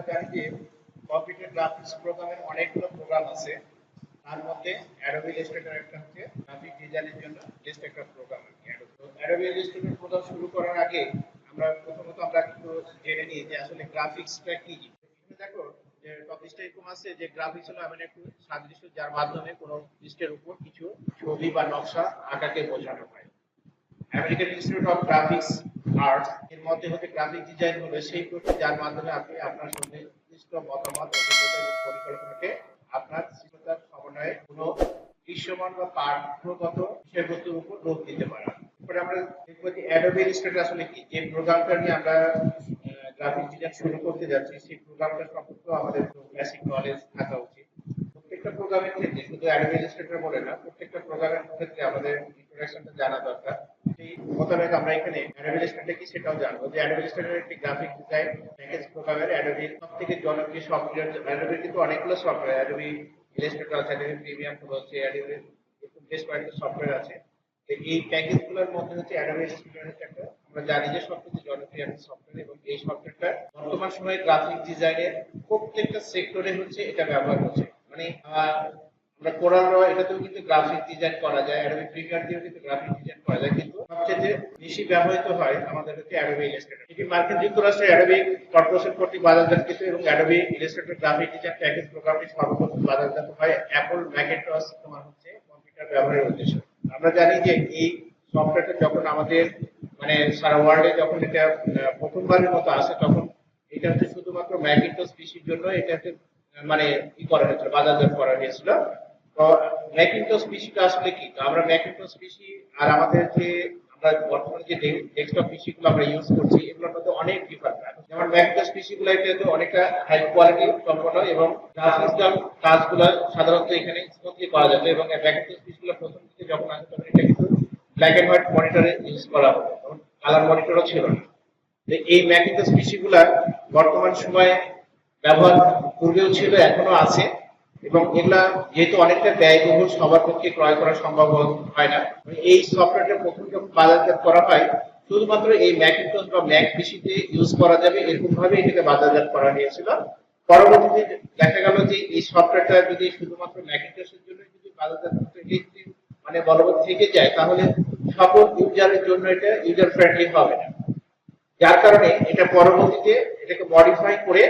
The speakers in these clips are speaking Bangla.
আমরা জানি যে কম্পিউটার গ্রাফিক্স প্রোগ্রামের অনেকগুলো প্রোগ্রাম আছে। তার মধ্যে অ্যাডোবি ইলাস্ট্রেটর একটা হচ্ছে গ্রাফিক ডিজাইনের জন্য বেস্ট একটা প্রোগ্রাম আর কি। অ্যাডোবি ইলাস্ট্রেটর প্রোগ্রাম শুরু করার আগে আমরা একটু জেনে নিই যে আসলে গ্রাফিক্সটা কি জিনিস। এখানে দেখো যে টপিকটা এরকম আছে যে গ্রাফিক্স হলো এমন একটি সাদৃশ্য যার মাধ্যমে কোনো পৃষ্ঠের উপর কিছু ছবি বা নকশা আঁকাকে বোঝানো হয়। American institute of graphics arts এর মধ্যে হতে গ্রাফিক ডিজাইন হলো সেই প্রক্রিয়া যার মাধ্যমে আপনি আপনার সুনির্দিষ্ট মতামত, অভিজ্ঞতা এবং পরিকল্পনাকে আপনার সৃজনশীলতার সমন্বয়ে কোনো দৃশ্যমান বা পাঠ্যগত বিষয়বস্তুর উপর রূপ দিতে পারেন। এরপরে আমরা দেখব যে অ্যাডোবি ইলাস্ট্রেটর আসলে কি। যে প্রোগ্রামটা নিয়ে আমরা গ্রাফিক ডিজাইন শুরু করতে যাচ্ছি সেই প্রোগ্রামটা সম্পর্কে আমাদের বেসিক নলেজ থাকা উচিত। প্রত্যেকটা প্রোগ্রামের ক্ষেত্রে শুধু অ্যাডোবি ইলাস্ট্রেটর বলে না, প্রত্যেকটা প্রোগ্রামের ক্ষেত্রে আমাদের ইন্ট্রোডাকশনটা জানা দরকার। সেই মোতাবেক আমরা এখানে অ্যাডোবি ইলাস্ট্রেটর কি সেটাও জানবো যে অ্যাডোবি ইলাস্ট্রেটর একটি গ্রাফিক ডিজাইন প্যাকেজ প্রোগ্রামের অ্যাডোবির সবথেকে জনপ্রিয় সফটওয়্যার। অ্যাডোবির কিন্তু অনেকগুলো সফটওয়্যার, অ্যাডোবি ইলাস্ট্রেটর আছে, অ্যাডোবি প্রিমিয়াম প্রো আছে, অ্যাডোবি বেশ কয়েকটা সফটওয়্যার আছে। তো এই প্যাকেজগুলোর মধ্যে হচ্ছে অ্যাডোবি ইলাস্ট্রেটর হচ্ছে একটা, আমরা জানি যে সবথেকে জনপ্রিয় একটা সফটওয়্যার এবং এই সফটওয়্যারটা বর্তমান সময়ে গ্রাফিক ডিজাইনের প্রত্যেকটা সেক্টরে হচ্ছে এটা ব্যবহার হচ্ছে। মানে আমরা কোরাল র এটাতেও কিন্তু গ্রাফিক ডিজাইন করা যায়, অ্যাডোবি প্রিমিয়ার দিয়েও কিন্তু গ্রাফিক ডিজাইন করা যায়, কিন্তু সবচেয়ে বেশি ব্যবহৃত হয় আমাদের হচ্ছে অ্যাডোবি ইলাস্ট্রেটর। এটি মার্কিন যুক্তরাষ্ট্রে অ্যাডোবি কর্পোরেশন কর্তৃক বাজারজাতকৃত এবং Adobe Illustrator graphic design package প্রোগ্রামটি সর্বপ্রথম বাজারজাত হয় অ্যাপল ম্যাকিন্টশ তোমার হচ্ছে কম্পিউটার ব্যবহারের উদ্দেশ্যে। আমরা জানি যে এই সফটওয়্যারটা যখন আমাদের মানে সারা ওয়ার্ল্ডে যখন এটা প্রথমবারের মতো আসে, তখন এটা হচ্ছে শুধুমাত্র ম্যাকিন্টশ পিসির জন্য এটা হচ্ছে মানে কি করা হয়েছিল, বাজারজাত করা হয়েছিল। তো ম্যাকিন্টশ পিসিটা আসলে কি, তো আমরা ম্যাকিন্টশ পিসি আর আমাদের যে আমরা বর্তমানে যে ডেস্কটপ পিসি গুলো আমরা ইউজ করছি এগুলোর মধ্যে অনেক ডিফারেন্স আছে। যেমন ম্যাকিন্টশ পিসি গুলো এটাতে অনেকটা হাই কোয়ালিটি সম্পন্ন এবং গ্রাফিক্যাল কাজগুলো সাধারণত এখানে স্মুথলি করা যেত। এবং ম্যাকিন্টশ পিসি গুলো প্রথম দিকে যখন আসে তখন এটা কিন্তু ব্ল্যাক এন্ড হোয়াইট মনিটরে ইউজ করা হতো, তখন কালার মনিটরও ছিল না। এই ম্যাকিন্টশ পিসি গুলা বর্তমান সময়ে ব্যবহার পূর্বেও ছিল, এখনো আছে। এবং এগুলা যেহেতু অনেকটা ব্যয়বহুল, সবার পক্ষে ক্রয় করা সম্ভব হয় না। এই সফটওয়্যারটা প্রথম যখন বাজারজাত করা হয় শুধুমাত্র এই ম্যাকিন্টশ বা ম্যাক পিসিতে ইউজ করা যাবে এরকম ভাবে এটাকে বাজারজাত করা হয়েছিল। পরবর্তীতে দেখা গেল যে এই সফটওয়্যারটা যদি শুধুমাত্র ম্যাকিন্টশের জন্য যদি বাজারজাত মানে বলবৎ থেকে যায় তাহলে সকল ইউজারের জন্য এটা ইউজার ফ্রেন্ডলি হবে না। যার কারণে এটা পরবর্তীতে এটাকে মডিফাই করে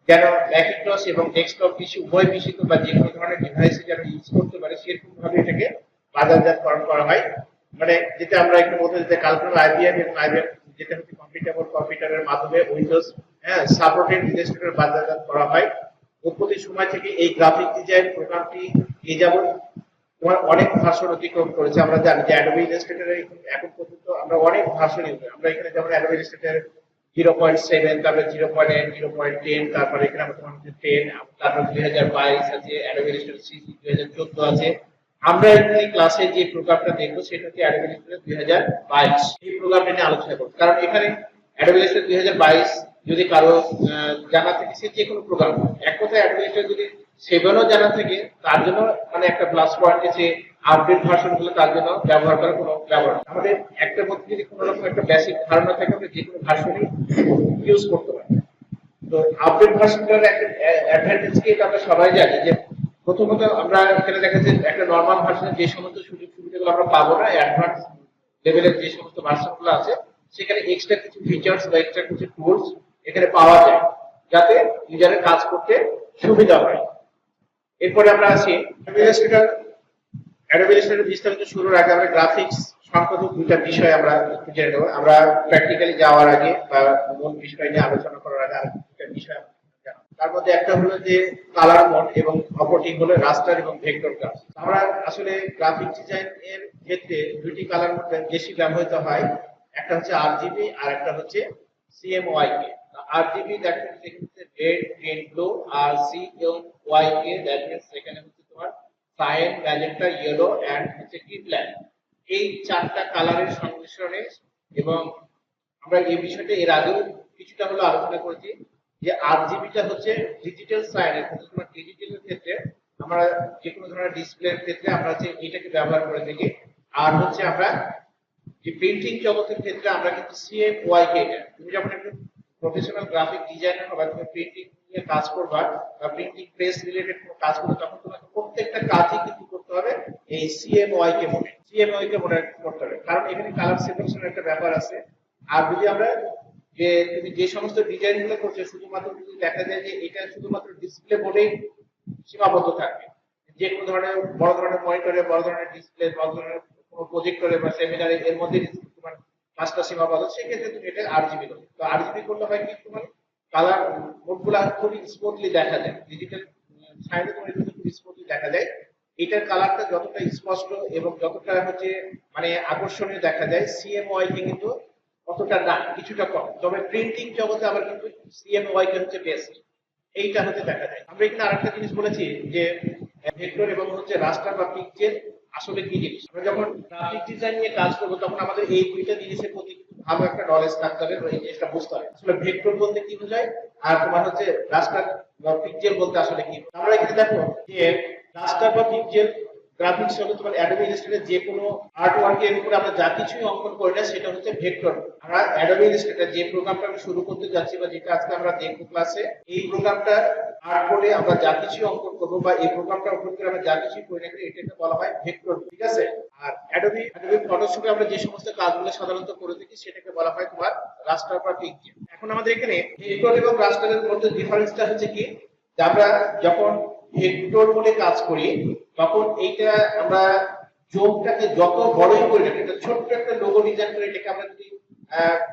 যেন ম্যাকিন্টশ এবং ডেস্কটপ পিসি উভয় পিসিতে বা যে কোনো ধরনের ডিভাইসে যেন ইউজ করতে পারে সেরকম ভাবে এটাকে বাজারজাতকরণ করা হয়। মানে যেটা আমরা একটু বলতে যে কালচারাল আইবিএম এবং আইবিএম যেটা হচ্ছে কম্পিউটেবল কম্পিউটারের মাধ্যমে উইন্ডোজ সাপোর্টেড ইলাস্ট্রেটর বাজারজাত করা হয়। উৎপত্তি সময় থেকে এই গ্রাফিক ডিজাইন প্রোগ্রামটি এ যাবত তোমার অনেক ভার্সন অতিক্রম করেছে। আমরা জানি যে অ্যাডোবি ইলাস্ট্রেটর এখন পর্যন্ত আমরা অনেক ভার্সন ইউজ করি। আমরা এখানে যেমন অ্যাডোবি ইলাস্ট্রেটর 0.7, তারপরে 0.8, 0.10, তারপরে এখানে আমাদের হচ্ছে 10, তারপর 2022 আছে অ্যাডোবি ইলাস্ট্রেটর সিসি 2014 আছে। আমরা এখানে ক্লাসে যে প্রোগ্রামটা দেখবো সেটা হচ্ছে অ্যাডোবি ইলাস্ট্রেটর 2022। এই প্রোগ্রামটা নিয়ে আলোচনা করব কারণ এখানে অ্যাডোবি ইলাস্ট্রেটর 2022 যদি কারো জানা থাকে সে যে কোনো প্রোগ্রাম, এক কথায় অ্যাডোবি ইলাস্ট্রেটর যদি সেভেনও জানা থাকে তার জন্য মানে একটা প্লাস পয়েন্ট যে আপডেট ভার্সন গুলো তার জন্য ব্যবহার করার কোনো ব্যবহার আমাদের একটার মধ্যে যদি কোনো রকম একটা বেসিক ধারণা থাকে আমরা যে কোনো ভার্সনই ইউজ করতে পারি। তো আপডেট ভার্সনটার একটা অ্যাডভান্টেজ কি এটা আমরা সবাই জানি যে প্রথমত আমরা এখানে দেখা যাচ্ছে একটা নরমাল ভার্সনে যে সমস্ত সুযোগ সুবিধাগুলো আমরা পাবো না, অ্যাডভান্স লেভেলের যে সমস্ত ভার্সনগুলো আছে সেখানে এক্সট্রা কিছু ফিচার্স বা এক্সট্রা কিছু টুলস এখানে পাওয়া যায় যাতে ইউজারের কাজ করতে সুবিধা হয়। এরপরে আমরা আসি অ্যাডোবি ইলাস্ট্রেটর বিস্তারিত শুরুর আগে আমরা গ্রাফিক্স সংক্রান্ত দুইটা বিষয় আমরা একটু জেনে নেব। আমরা প্র্যাকটিক্যালি যাওয়ার আগে বা মূল বিষয় নিয়ে আলোচনা করার আগে আর দুইটা বিষয় তার মধ্যে একটা হলো যে কালার মোড এবং অপরটি হলো রাস্টার এবং ভেক্টর গ্রাফ। আমরা আসলে গ্রাফিক ডিজাইন এর ক্ষেত্রে দুইটি কালার মোড বেশি ব্যবহৃত হয়, একটা হচ্ছে আরজিবি আর একটা হচ্ছে সিএমওয়াইকে। আরজিবি দ্যাট মিন্স এখানে রেড, গ্রিন, ব্লু, আর সিএমওয়াইকে দ্যাট মিন্স এখানে হচ্ছে তোমার সায়ান, ম্যাজেন্টা, ইয়েলো এন্ড হচ্ছে গ্রিন। এই চারটা কালারের সংমিশ্রণে এবং আমরা এই বিষয়টা এর আগেও কিছুটা হলো আলোচনা করেছি যে আরজিবিটা হচ্ছে ডিজিটাল সাইনের ক্ষেত্রে, তোমার ডিজিটালের ক্ষেত্রে আমরা যে কোনো ধরনের ডিসপ্লের ক্ষেত্রে আমরা হচ্ছে এটাকে ব্যবহার করে থাকি। আর হচ্ছে আমরা যে প্রিন্টিং জগতের ক্ষেত্রে আমরা কিন্তু সিএমওয়াইকে, এটা তুমি যখন একটা প্রফেশনাল গ্রাফিক ডিজাইনার হবে, তুমি প্রিন্টিং নিয়ে কাজ করবা বা প্রিন্টিং প্রেস রিলেটেড কোনো কাজ করবে, তখন তোমাকে প্রত্যেকটা কাজই কিন্তু করতে হবে এই সিএমওয়াই কে মনে করতে হবে, কারণ এখানে কালার সেপারেশনের একটা ব্যাপার আছে। আর যদি আমরা যে তুমি যে সমস্ত ডিজাইন গুলো করছো শুধুমাত্র যদি দেখা যায় যে এটা শুধুমাত্র ডিসপ্লে বোর্ডেই সীমাবদ্ধ থাকবে, যে কোনো ধরনের বড় ধরনের মনিটরে, বড় ধরনের ডিসপ্লে, বড় ধরনের কোনো প্রজেক্টরে বা সেমিনারে এর মধ্যে তোমার কাজটা সীমাবদ্ধ, সেক্ষেত্রে তুমি এটা আরজিবি করবে। তো আরজিবি করলে হয় কি, তোমার কালার বোর্ডগুলো খুবই স্মুথলি দেখা যায়, ডিজিটাল সাইডে তোমার এটা খুব স্মুথলি দেখা যায়। এটার কালারটা যতটা স্পষ্ট এবং যতটা হচ্ছে মানে আকর্ষণীয় দেখা যায়, সিএমওয়াই কে কিন্তু অতটা না, কিছুটা কম। তবে প্রিন্টিং জগতে আবার কিন্তু সিএমওয়াই কে হচ্ছে বেস্ট, এইটা হচ্ছে দেখা যায়। আমরা এখানে আরেকটা জিনিস বলেছি যে ভেক্টর এবং হচ্ছে রাস্টার বা পিকচার আসলে কি জিনিস। আমরা যখন গ্রাফিক ডিজাইন নিয়ে কাজ করবো তখন আমাদের এই দুইটা জিনিসের প্রতি ভালো একটা নলেজ থাকতে হবে, এই জিনিসটা বুঝতে হবে আসলে ভেক্টর বলতে কি বোঝায় আর তোমার হচ্ছে রাস্টার বা পিকচার বলতে আসলে কি। আমরা এখানে দেখো যে রাস্টার বা পিকচার গ্রাফিক্স হলো তোমার অ্যাডোবি ইলাস্ট্রেটর যে কোনো আর্ট ওয়ার্কের উপরে আমরা যা কিছুই অঙ্কন করি না সেটা হচ্ছে ভেক্টর। আমরা অ্যাডোবি ইলাস্ট্রেটর যে প্রোগ্রামটা আমি শুরু করতে যাচ্ছি বা যেটা আজকে আমরা দেখব ক্লাসে, এই প্রোগ্রামটা আর্ট বোর্ডে আমরা যা কিছুই অঙ্কন করব বা এই প্রোগ্রামটা ওপেন করে আমরা যা কিছুই করে রাখি এটাকে বলা হয় ভেক্টর, ঠিক আছে। আর অ্যাডোবি ফটোশপে আমরা যে সমস্ত কাজগুলো সাধারণত করে থাকি সেটাকে বলা হয় তোমার রাস্টার বা পিকচার। এখন আমাদের এখানে ভেক্টর এবং রাস্টারের মধ্যে ডিফারেন্সটা হচ্ছে কি, যে আমরা যখন ভেক্টর বলে কাজ করি তখন এইটা আমরা জোনটাকে যত বড়ই করি না, এটা ছোট্ট একটা লোগো ডিজাইন করে এটাকে আমরা যদি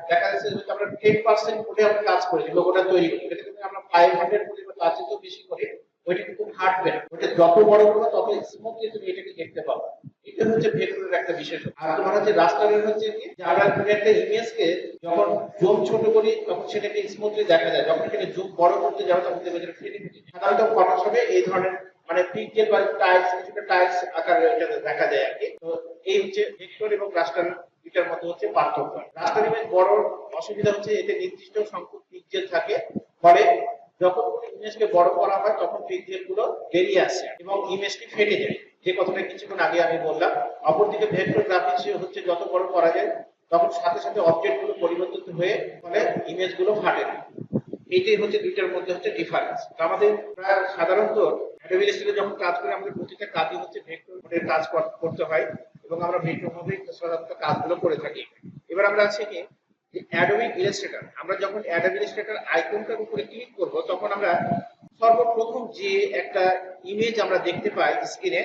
দেখা যাচ্ছে যে আমরা 10% করে আমরা কাজ করি, লোগোটা তৈরি করি, এটা কিন্তু আমরা 500 করে বা তার চেয়ে বেশি করে, ওইটা কিন্তু ফাটবে না। ওইটা যত বড় করবে তত স্মুথলি তুমি এটাকে দেখতে পাবে। এটা হচ্ছে ভেক্টরের একটা বিশেষত্ব। আর তোমার হচ্ছে রাস্টারের হচ্ছে কি, যে আমরা তুমি একটা ইমেজকে যখন জুম ছোট করি তখন সেটাকে স্মুথলি দেখা যায়, যখন এটাকে জুম বড় করতে যাবে তখন দেখবে যেটা ফেটে ফেটে। সাধারণত ফটোশপে এই ধরনের মানে পিক্সেল বা টাইলস, কিছুটা টাইলস আকারে এটা দেখা যায় আর কি। তো এই হচ্ছে ভেক্টর এবং রাস্টার দুইটার মধ্যে হচ্ছে পার্থক্য। রাস্টার ইমেজ বড় অসুবিধা হচ্ছে এতে নির্দিষ্ট সংখ্যক পিক্সেল থাকে, ফলে যখন ইমেজকে বড় করা হয় তখন পিক্সেল গুলো বেরিয়ে আসে এবং ইমেজটি ফেটে যায়, যে কথাটা কিছুক্ষণ আগে আমি বললাম। অপরদিকে ভেক্টর গ্রাফিক্স হচ্ছে যত বড় করা যায় তখন সাথে সাথে অবজেক্ট গুলো পরিবর্তিত হয়ে ফলে ইমেজ গুলো ফাটে না। এইটাই হচ্ছে দুইটার মধ্যে হচ্ছে ডিফারেন্স। আমাদের প্রায় সাধারণত অ্যাডোবি ইলাস্ট্রেটর যখন কাজ করি আমাদের প্রতিটা কাজই হচ্ছে ভেক্টর মোডের কাজ করতে হয় এবং আমরা ভেক্টর মোডে সাধারণত কাজগুলো করে থাকি। এবার আমরা আছে কি যে অ্যাডোবি ইলাস্ট্রেটর, আমরা যখন অ্যাডোবি ইলাস্ট্রেটর আইকনটার উপরে ক্লিক করব তখন আমরা সর্বপ্রথম যে একটা ইমেজ আমরা দেখতে পাই স্ক্রিনে,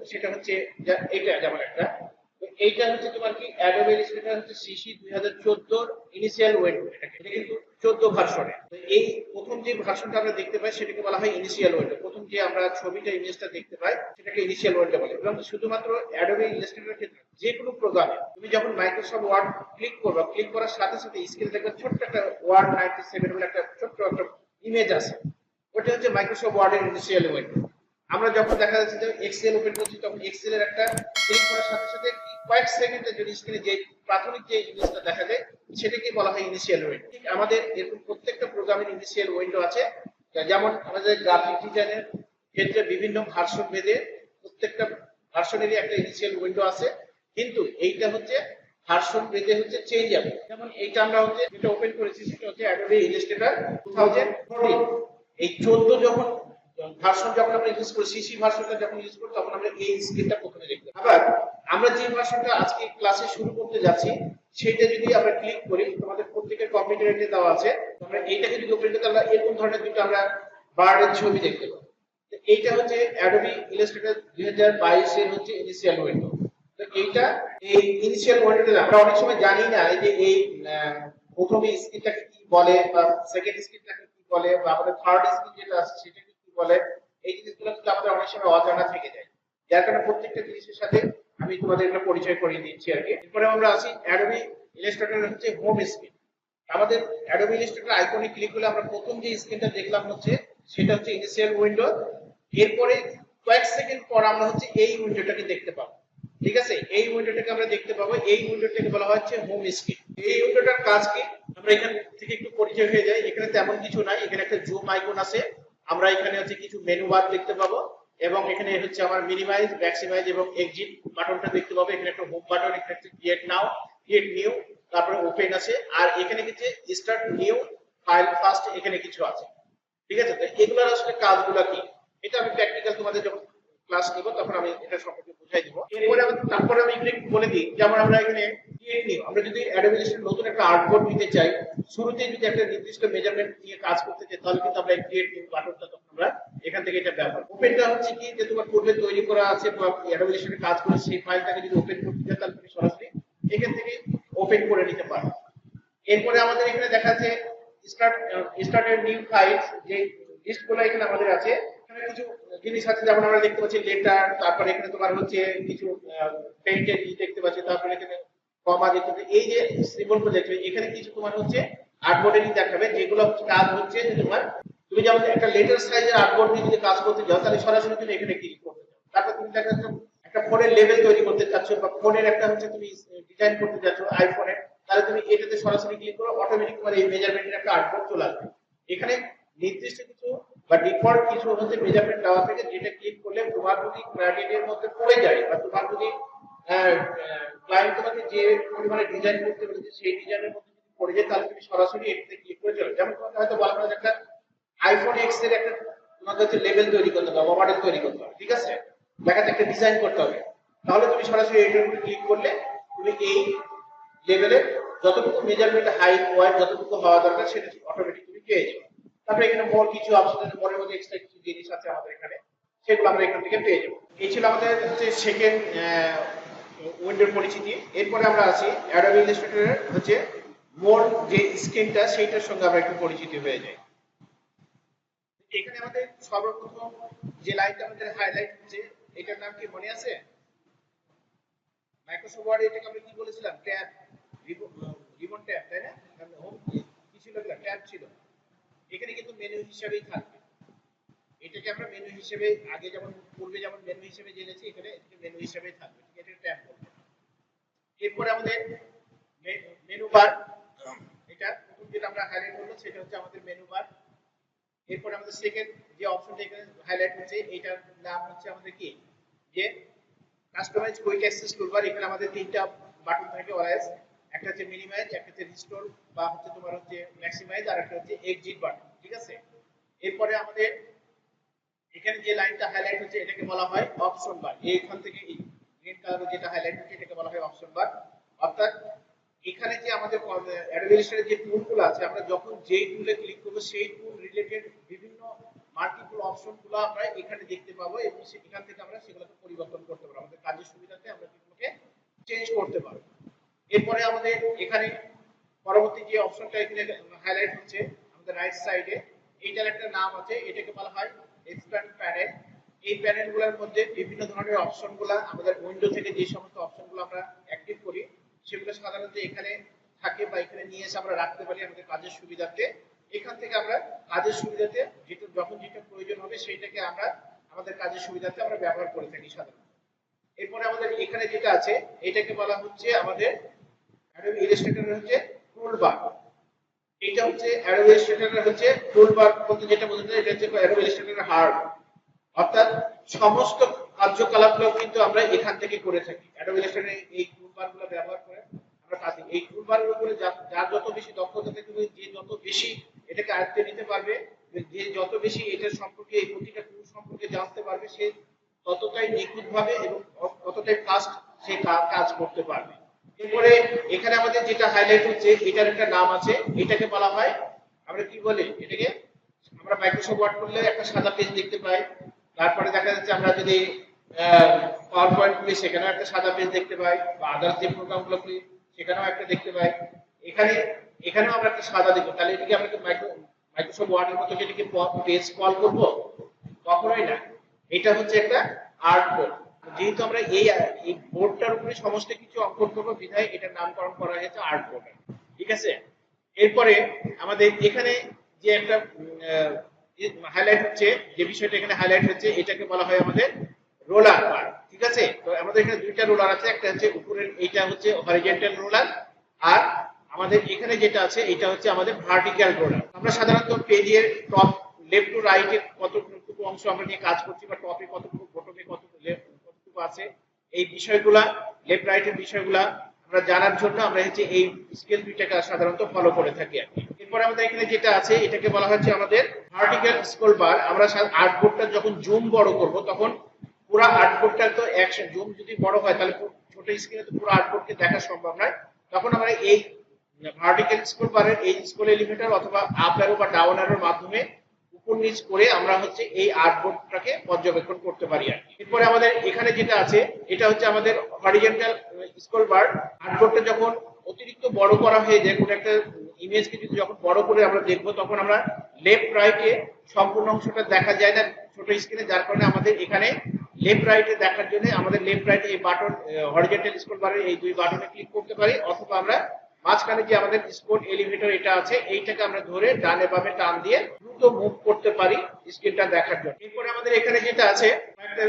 সেটা হচ্ছে এটা, যেমন একটা, তো এইটা হচ্ছে তোমার কি অ্যাডোবি ইলাস্ট্রেটর হচ্ছে সিসি 2014 এর ইনিশিয়াল উইন্ডো, এটা কিন্তু 14 ভার্সনে। তো এই প্রথম যে ভার্সনটা আমরা দেখতে পাই সেটাকে বলা হয় ইনিশিয়াল উইন্ডো। প্রথম যে আমরা ছবিটা ইমেজটা দেখতে পাই সেটাকে ইনিশিয়াল উইন্ডো বলে। এবং শুধুমাত্র অ্যাডোবি ইলাস্ট্রেটরের ক্ষেত্রে যে কোনো প্রোগ্রামে তুমি যখন মাইক্রোসফট ওয়ার্ড ক্লিক করবে, ক্লিক করার সাথে সাথে স্ক্রিনে দেখবে ছোট্ট একটা ওয়ার্ড 97 বলে একটা ছোট্ট একটা ইমেজ আছে, ওটা হচ্ছে মাইক্রোসফট ওয়ার্ডের ইনিশিয়াল উইন্ডো। আমরা যখন দেখা যাচ্ছে যে এক্সেল ওপেন করছি তখন এক্সেল এর একটা ক্লিক করার সাথে সাথে কয়েক সেকেন্ডে যদি স্ক্রিনে যে প্রাথমিক যে ইমেজটা দেখা যায় সেটাকে বলা হয় ইনিশিয়াল উইন্ডো। ঠিক আমাদের এরকম প্রত্যেকটা প্রোগ্রামের ইনিশিয়াল উইন্ডো আছে। যেমন আমাদের গ্রাফিক ডিজাইনের ক্ষেত্রে বিভিন্ন ভার্সন ভেদে প্রত্যেকটা ভার্সনেরই একটা ইনিশিয়াল উইন্ডো আছে, কিন্তু এইটা হচ্ছে ভার্সন ভেদে হচ্ছে চেঞ্জেবল। যেমন এইটা আমরা হচ্ছে যেটা ওপেন করেছি সেটা হচ্ছে অ্যাডোবি ইলাস্ট্রেটর 2014। এই 14 যখন ভার্সন যখন আমরা ইউজ করি, সিসি ভার্সনটা যখন ইউজ করি তখন আমরা এই স্ক্রিনটা প্রথমে দেখতে। আবার আমরা যে ভার্সনটা আজকে ক্লাসে শুরু করতে যাচ্ছি সেটা যদি আমরা ক্লিক করি, তোমাদের প্রত্যেকের কম্পিউটারে দেওয়া আছে, আমরা এইটাকে যদি ওপেন করি তাহলে এরকম ধরনের দুটো আমরা বার্ডের ছবি দেখতে পাবো। তো এইটা হচ্ছে অ্যাডোবি ইলাস্ট্রেটর 2022 এর হচ্ছে ইনিশিয়াল উইন্ডো। তো এইটা এই ইনিশিয়াল উইন্ডোতে আমরা অনেক সময় জানি না এই যে এই প্রথম স্ক্রিনটাকে কি বলে বা সেকেন্ড স্ক্রিনটাকে কি বলে বা আমাদের থার্ড স্ক্রিন যেটা আছে সেটাকে কি বলে, এই জিনিসগুলো কিন্তু আমাদের অনেক সময় অজানা থেকে যায়। যার কারণে প্রত্যেকটা জিনিসের সাথে আমি তোমাদের একটা পরিচয় করিয়ে দিচ্ছি আর কি। এরপরে আমরা আসি অ্যাডোবি ইলাস্ট্রেটর হচ্ছে হোম স্ক্রিন। আমাদের অ্যাডোবি ইলাস্ট্রেটর আইকনে ক্লিক করলে আমরা প্রথম যে স্ক্রিনটা দেখলাম হচ্ছে সেটা হচ্ছে ইনিশিয়াল উইন্ডো। এরপরে কয়েক সেকেন্ড পর আমরা হচ্ছে এই উইন্ডোটাকে দেখতে পাবো, ঠিক আছে। এই উইন্ডোটাকে আমরা দেখতে পাবো, এই উইন্ডোটাকে বলা হচ্ছে হোম স্ক্রিন। এই উইন্ডোটার কাজ কি আমরা এখান থেকে একটু পরিচয় হয়ে যাই। এখানে তেমন কিছু নাই, এখানে একটা জুম আইকন আছে, আমরা এখানে হচ্ছে কিছু মেনু বার দেখতে পাবো এবং এখানে হচ্ছে আমার মিনিমাইজ, ম্যাক্সিমাইজ এবং এক্সিট বাটনটা দেখতে পাবো। এখানে একটা হোম বাটন, এখানে হচ্ছে ক্রিয়েট নাও, ক্রিয়েট নিউ তারপরে ওপেন আছে, আর এখানে কিছু স্টার্ট নিউ ফাইল ফার্স্ট এখানে কিছু আছে। ঠিক আছে, তো এগুলোর আসলে কাজগুলো কি এটা আমি প্র্যাকটিক্যাল তোমাদের যখন ক্লাস নেব তখন আমি এটা সম্পর্কে বুঝাই দিব। এরপরে তারপরে আমি একটু বলে দিই, যেমন আমরা এখানে ক্রিয়েট নিউ, আমরা যদি অ্যাডোবি ইলাস্ট্রেটর নতুন একটা আর্টবোর্ড নিতে চাই, শুরুতে যদি একটা নির্দিষ্ট মেজারমেন্ট নিয়ে কাজ করতে চাই, তাহলে কিন্তু আমরা ক্রিয়েট নিউ বাটনটা তখন আমরা এখান থেকে এটা ব্যবহার। ওপেনটা হচ্ছে কি, যে তোমার পূর্বে তৈরি করা আছে বা অ্যাডোবি ইলাস্ট্রেটরে কাজ করে সেই ফাইলটাকে যদি ওপেন করতে চাই, তাহলে তুমি সরাসরি এখান থেকে ওপেন করে নিতে পারো। এরপরে আমাদের এখানে দেখা যাচ্ছে স্টার্টেড নিউ ফাইলস, যে লিস্টগুলো এখানে আমাদের আছে। এখানে কিছু জিনিস আছে, যেমন আমরা দেখতে পাচ্ছি লেটার, তারপরে এখানে তোমার হচ্ছে কিছু পেইন্টেড দেখতে পাচ্ছি, তারপরে এখানে কমা দেখতে পাচ্ছি, এই যে সিম্বলগুলো দেখতে পাচ্ছি, এখানে কিছু তোমার হচ্ছে আর্টবোর্ডে দেখাবে, যেগুলো কাজ হচ্ছে যে তোমার, তুমি যেমন একটা লেটার সাইজের আর্টবোর্ড নিয়ে যদি কাজ করতে যাও, তাহলে সরাসরি তুমি এখানে ক্লিক করতে যাও। তারপর তুমি দেখা যাচ্ছে একটা ফোনের লেভেল তৈরি করতে চাচ্ছ, বা ফোনের একটা হচ্ছে তুমি ডিজাইন করতে যাচ্ছ আইফোনে, তাহলে তুমি এটাতে সরাসরি ক্লিক করো, অটোমেটিক তোমার এই মেজারমেন্টের একটা আর্টবোর্ড চলে আসবে। এখানে নির্দিষ্ট কিছু বা ডিফল্ট কিছু হচ্ছে মেজারমেন্ট দেওয়া থাকে, যেটা ক্লিক করলে তোমার যদি ক্রাইটেরিয়ার মধ্যে পড়ে যায়, বা তোমার যদি ক্লায়েন্ট তোমাকে যে পরিমাণে ডিজাইন করতে বলেছে সেই ডিজাইনের মধ্যে যদি পড়ে যায়, তাহলে তুমি সরাসরি এটাতে ক্লিক করে চলে। যেমন তোমাকে হয়তো বলা হলো একটা আইফোন এক্স এর একটা তোমাকে হচ্ছে লেভেল তৈরি করতে হবে, মডেল তৈরি করতে হবে, ঠিক আছে, দেখাতে একটা ডিজাইন করতে হবে, তাহলে তুমি সরাসরি এটার উপরে ক্লিক করলে তুমি এই লেভেলের যতটুকু মেজারমেন্ট হাইট ওয়াইড যতটুকু হওয়া দরকার সেটা অটোমেটিক তুমি পেয়ে যাবে। তারপরে এখানে মোর কিছু অপশন আছে, মোরের মধ্যে এক্সট্রা কিছু জিনিস আছে আমাদের এখানে, সেগুলো আমরা এখান থেকে পেয়ে যাবো। এই ছিল আমাদের হচ্ছে সেকেন্ড উইন্ডোর পরিচিতি। এরপরে আমরা আছি অ্যাডোবি ইলাস্ট্রেটরের হচ্ছে মোর যে স্ক্রিনটা, সেইটার সঙ্গে আমরা একটু পরিচিত হয়ে যাই। এখানে আমাদের সর্বপ্রথম যে লাইনটা আমাদের হাইলাইট হচ্ছে, এটার নাম কি মনে আছে? মাইক্রোসফট ওয়ার্ড এটাকে আমরা কি বলেছিলাম? ট্যাব, রিবন ট্যাব, তাই না? হোম কি ছিল, ট্যাব ছিল। এখানে কিন্তু মেনু হিসেবেই থাকবে, এটাকে আমরা মেনু হিসেবে আগে যেমন পূর্বে যেমন মেনু হিসেবে জেনেছি, এখানে মেনু হিসেবেই থাকবে, ঠিক আছে, এটা ট্যাব বলবো। এরপরে আমাদের মেনু বার, এটা প্রথম যেটা আমরা হাইলাইট করব সেটা হচ্ছে আমাদের মেনু বার। এরপর আমাদের সেকেন্ড যে অপশনটা এখানে হাইলাইট হচ্ছে, এটার নাম হচ্ছে আমাদের কি, যে কাস্টমাইজ কুইক অ্যাক্সেস টুলবার। এখানে আমাদের তিনটা বাটন থাকে অলওয়েজ, একটা হচ্ছে মিনিমাইজ, একটা হচ্ছে রিস্টোর বা হচ্ছে তোমার হচ্ছে ম্যাক্সিমাইজ, আর একটা হচ্ছে এক্সিট বাটন, ঠিক আছে। এরপরে আমাদের এখানে যে লাইনটা হাইলাইট হচ্ছে এটাকে বলা হয় অপশন বার। এইখান থেকে এই গ্রিন কালারে যেটা হাইলাইট হচ্ছে এটাকে বলা হয় অপশন বার। অর্থাৎ এখানে যে আমাদের অ্যাডোবি ইলাস্ট্রেটর যে টুলগুলো আছে, আমরা যখন যেই টুলে ক্লিক করব সেই টুল রিলেটেড বিভিন্ন মাল্টিপল অপশনগুলো আমরা এখানে দেখতে পাবো, এবং এখান থেকে আমরা সেগুলোকে পরিবর্তন করতে পারবো, আমাদের কাজের সুবিধাতে আমরা সেগুলোকে চেঞ্জ করতে পারবো। এরপরে আমাদের এখানে পরবর্তী যে অপশনটা এখানে হাইলাইট হচ্ছে আমাদের রাইট সাইডে, এইটার একটা নাম আছে, এটাকে বলা হয় এক্সপ্যান্ড প্যানেল। এই প্যানেলগুলোর মধ্যে বিভিন্ন ধরনের অপশনগুলো আমাদের উইন্ডো থেকে যে সমস্ত অপশনগুলো আমরা অ্যাক্টিভ করি সেগুলো সাধারণত এখানে থাকে, বা এখানে নিয়ে এসে আমরা রাখতে পারি আমাদের কাজের সুবিধাতে। এখান থেকে আমরা কাজের সুবিধাতে যেটা যখন যেটা প্রয়োজন হবে সেইটাকে আমরা আমাদের কাজের সুবিধাতে আমরা ব্যবহার করে থাকি সাধারণত। এরপরে আমাদের এখানে যেটা আছে এটাকে বলা হচ্ছে আমাদের অ্যাডোবি ইলাস্ট্রেটরের হচ্ছে টুলবার। এটা হচ্ছে অ্যাডোবি ইলাস্ট্রেটরের হচ্ছে টুলবার বলতে যেটা বোঝানো যায়, এটা হচ্ছে অ্যাডোবি ইলাস্ট্রেটরের হার্ট, অর্থাৎ সমস্ত কার্যকলাপগুলো কিন্তু আমরা এখান থেকে করে থাকি। অ্যাডোবি ইলাস্ট্রেটরের এই টুলবারগুলো ব্যবহার করে আমরা কাজ করি। এই টুলবারের উপরে যার যত বেশি দক্ষতা থাকবে, যে যত বেশি এটাকে আয়ত্তে নিতে পারবে, যে যত বেশি এটার সম্পর্কে এই প্রতিটা টুল সম্পর্কে জানতে পারবে, সে ততটাই নিখুঁতভাবে এবং ততটাই ফাস্ট সে কাজ করতে পারবে। এরপরে এখানে আমাদের যেটা হাইলাইট হচ্ছে এটার একটা নাম আছে, এটাকে বলা হয়, আমরা কি বলি এটাকে, আমরা মাইক্রোসফট ওয়ার্ড করলে একটা সাদা পেজ দেখতে পাই, তারপরে দেখা যাচ্ছে আমরা যদি পাওয়ার পয়েন্ট খুলি সেখানেও একটা সাদা পেজ দেখতে পাই, বা আদার্স যে প্রোগ্রামগুলো খুলি সেখানেও একটা দেখতে পাই, এখানেও আমরা একটা সাদা দেখবো। তাহলে এটাকে আমরা মাইক্রোসফট ওয়ার্ডের মতো যেটাকে পেজ কল করবো? কখনোই না, এটা হচ্ছে একটা আর্ট বোর্ড। যেহেতু আমরা এই বোর্ডটার উপরে সমস্ত কিছু অঙ্কন করবো, বিধায় এটার নামকরণ করা হয়েছে আর্ট বোর্ড, ঠিক আছে। এরপরে আমাদের এখানে যে একটা হাইলাইট হচ্ছে, যে বিষয়টা এখানে হাইলাইট হচ্ছে, এটাকে বলা হয় আমাদের রোলার বার, ঠিক আছে। তো আমাদের এখানে দুইটা রোলার আছে, একটা হচ্ছে উপরের, এইটা হচ্ছে হরিজন্টাল রোলার, আর আমাদের এখানে যেটা আছে এটা হচ্ছে আমাদের ভার্টিক্যাল রোলার। আমরা সাধারণত পেজের টপ লেফট টু রাইট এর কতটুকু অংশ আমরা নিয়ে কাজ করছি, বা টপে কতটুকু, বটমে কতটুকু আছে, এই বিষয়গুলা লেফট রাইট এর বিষয়গুলা আমরা জানার জন্য আমরা হচ্ছে এই স্কেল দুইটাকে সাধারণত ফলো করে থাকি আর কি। এরপর আমাদের এখানে যেটা আছে এটাকে বলা হচ্ছে আমাদের ভার্টিক্যাল স্ক্রল বার। আমরা আর্টবোর্ডটা যখন জুম বড় করব তখন পুরো আর্টবোর্ডটা তো একশন জুম যদি বড় হয় তাহলে ছোট স্ক্রিনে তো পুরো আর্টবোর্ডকে দেখা সম্ভব নয়। তখন আমরা এই ভার্টিক্যাল স্ক্রল বারের এই স্ক্রল এলিভেটর অথবা আপ অ্যারো বা ডাউন অ্যারোর মাধ্যমে উপর নিচ করে আমরা হচ্ছে এই আর্টবোর্ডটাকে পর্যবেক্ষণ করতে পারি আর কি। এরপরে আমাদের এখানে যেটা আছে এটা হচ্ছে আমাদের হরিজন্টাল স্ক্রল বার। আর্টবোর্ডটা যখন অতিরিক্ত বড় করা হয়ে যায়, কোনো একটা ইমেজকে যদি যখন বড় করে আমরা দেখবো তখন আমরা লেফট রাইটে সম্পূর্ণ অংশটা দেখা যায় না ছোট স্ক্রিনে, যার কারণে আমাদের এখানে লেফট রাইটে দেখার জন্য আমাদের লেফট রাইটে এই বাটন হরিজন্টাল স্ক্রল বারের এই দুই বাটনে ক্লিক করতে পারি, অথবা আমরা মাঝখানে যে আমাদের স্ক্রল এলিভেটর এটা আছে এইটাকে আমরা ধরে ডানে বামে টান দিয়ে দ্রুত মুভ করতে পারি স্ক্রিনটা দেখার জন্য। এরপরে আমাদের এখানে যেটা আছে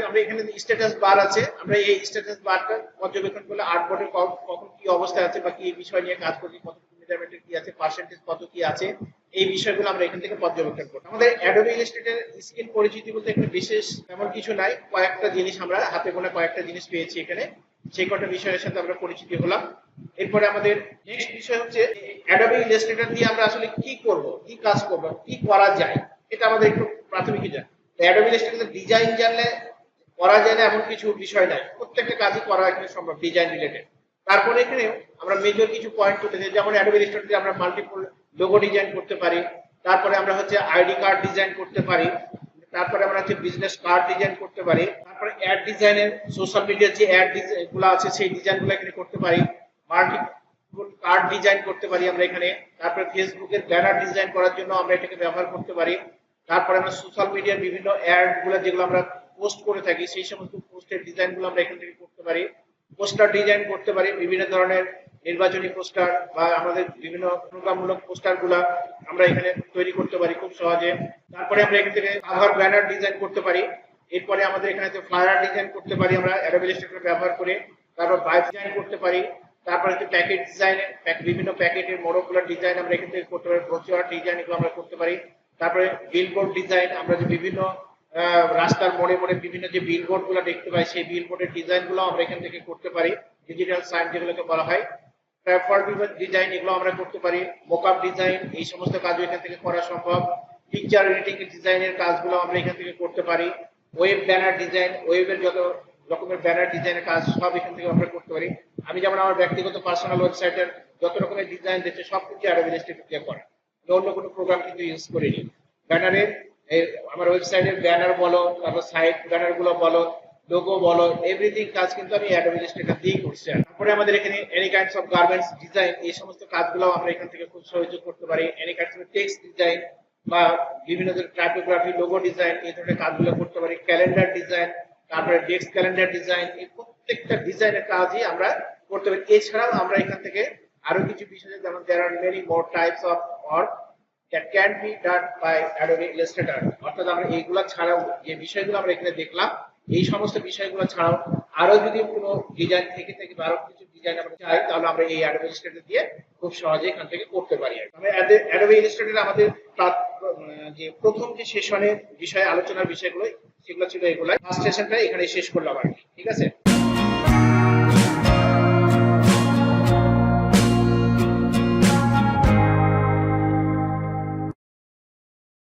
আমরা এখানে স্ট্যাটাস বার আছে, আমরা এই স্ট্যাটাস বারটা পর্যবেক্ষণ করলে আর্টবোর্ডে কখন কি অবস্থা আছে বা কি বিষয় নিয়ে কাজ করছি, কত মেজারমেন্ট কি আছে, পার্সেন্টেজ কত কি আছে, এই বিষয়গুলো আমরা এখান থেকে পর্যবেক্ষণ করব। আমাদের অ্যাডোবি ইলাস্ট্রেটর স্কিল পরিচিতি বলতে এখানে বিশেষ তেমন কিছু নাই, কয়েকটা জিনিস আমরা হাতে গোনা কয়েকটা জিনিস পেয়েছি এখানে, সেই কটা বিষয়ের সাথে আমরা পরিচিতি হলাম। এরপরে আমাদের নেক্সট বিষয় হচ্ছে অ্যাডোবি ইলাস্ট্রেটর দিয়ে আমরা আসলে কি করব, কি কাজ করব, কি করা যায়, এটা আমাদের একটু প্রাথমিক জানা। অ্যাডোবি ইলাস্ট্রেটর ডিজাইন জানলে করা যায় না এমন কিছু বিষয় নাই, প্রত্যেকটা কাজই করা এখানে সম্ভব ডিজাইন রিলেটেড। তারপরে এখানে আমরা মেজর কিছু পয়েন্ট করতে চাই, যেমন অ্যাডোবি ইলাস্ট্রেটর দিয়ে আমরা মাল্টিপল লোগো ডিজাইন করতে পারি, তারপরে আমরা হচ্ছে আইডি কার্ড ডিজাইন করতে পারি, তারপরে আমরা হচ্ছে বিজনেস কার্ড ডিজাইন করতে পারি, তারপরে অ্যাড ডিজাইনের সোশ্যাল মিডিয়ার যে অ্যাড গুলো আছে সেই ডিজাইনগুলো এখানে করতে পারি, মাল্টিপল কার্ড ডিজাইন করতে পারি আমরা এখানে, তারপরে ফেসবুকের ব্যানার ডিজাইন করার জন্য আমরা এটাকে ব্যবহার করতে পারি, তারপরে আমরা সোশ্যাল মিডিয়ার বিভিন্ন অ্যাড গুলো যেগুলো আমরা পোস্ট করে থাকি সেই সমস্ত পোস্টের ডিজাইনগুলো আমরা এখান থেকে করতে পারি, পোস্টার ডিজাইন করতে পারি, বিভিন্ন ধরনের নির্বাচনী পোস্টার বা আমাদের বিভিন্ন প্রোগ্রামমূলক পোস্টারগুলো আমরা এখানে তৈরি করতে পারি খুব সহজে। তারপরে আমরা এখান থেকে কভার ব্যানার ডিজাইন করতে পারি, এরপরে আমাদের এখানে ফ্লায়ার ডিজাইন করতে পারি আমরা অ্যাডোবি ইলাস্ট্রেটর ব্যবহার করে, তারপর বাইক ডিজাইন করতে পারি, তারপরে হচ্ছে প্যাকেট ডিজাইন, বিভিন্ন প্যাকেটের মোড়কগুলোর ডিজাইন আমরা এখান থেকে করতে পারি, ব্রোচার ডিজাইন এগুলো আমরা করতে পারি, তারপরে বিলবোর্ড ডিজাইন, আমরা যে বিভিন্ন রাস্তার মোড়ে মোড়ে বিভিন্ন যে বিলবোর্ড গুলো দেখতে পাই সেই বিলবোর্ডের ডিজাইন গুলো আমরা এখান থেকে করতে পারি, ডিজিটাল সাইন যেগুলোকে বলা হয়, ডিজাইন এগুলো আমরা করতে পারি, মকআপ ডিজাইন, এই সমস্ত কাজও এখান থেকে করা সম্ভব, পিকচার এডিটিং ডিজাইনের কাজগুলো আমরা এখান থেকে করতে পারি, ওয়েব ব্যানার ডিজাইন, ওয়েবের যত রকমের ব্যানার ডিজাইনের কাজ সব এখান থেকে আমরা করতে পারি। আমি যেমন আমার ব্যক্তিগত পার্সোনাল ওয়েবসাইটের যত রকমের ডিজাইন দিচ্ছে সব কিছু অ্যাডোবি ইলাস্ট্রেটর দিয়ে করা, অন্য কোনো প্রোগ্রাম কিন্তু ইউজ করিনি। ব্যানারের আমার ওয়েবসাইটের ব্যানার বলো, তারপর সাইট ব্যানার গুলো বলো, লোগো বলো, এভরিথিং কাজ কিন্তু আমি অ্যাডোবি ইলাস্ট্রেটর দিয়েই করছি। তারপরে আমাদের এখানে any kinds of garments design, এই সমস্ত কাজগুলো আমরা এখান থেকে খুব সহজে করতে পারি, any kinds of text design বা বিভিন্ন ধরনের টাইপোগ্রাফি, লোগো ডিজাইন, এই ধরনের কাজগুলো করতে পারি, ক্যালেন্ডার ডিজাইন, তারপরে ডেস্ক ক্যালেন্ডার ডিজাইন, এই প্রত্যেকটা ডিজাইনের কাজই আমরা করতে পারি। এছাড়াও আমরা এখান থেকে আরো কিছু বিষয় যেমন there are many more types of work that can be done by Adobe Illustrator, অর্থাৎ আমরা এইগুলা ছাড়াও যে বিষয়গুলো আমরা এখানে দেখলাম এই সমস্ত বিষয়গুলো ছাড়াও আরো যদি কোনো ডিজাইন থেকে বা আরো কিছু ডিজাইন আমরা চাই তাহলে আমরা এই Adobe Illustrator দিয়ে খুব সহজে এখান থেকে করতে পারি। আমরা Adobe Illustrator আমাদের যে প্রথম যে সেশনের বিষয়ে আলোচনার বিষয়গুলো সেগুলো ছিল এগুলাই, ফার্স্ট সেশনটা এখানে শেষ করলাম আর কি, ঠিক আছে।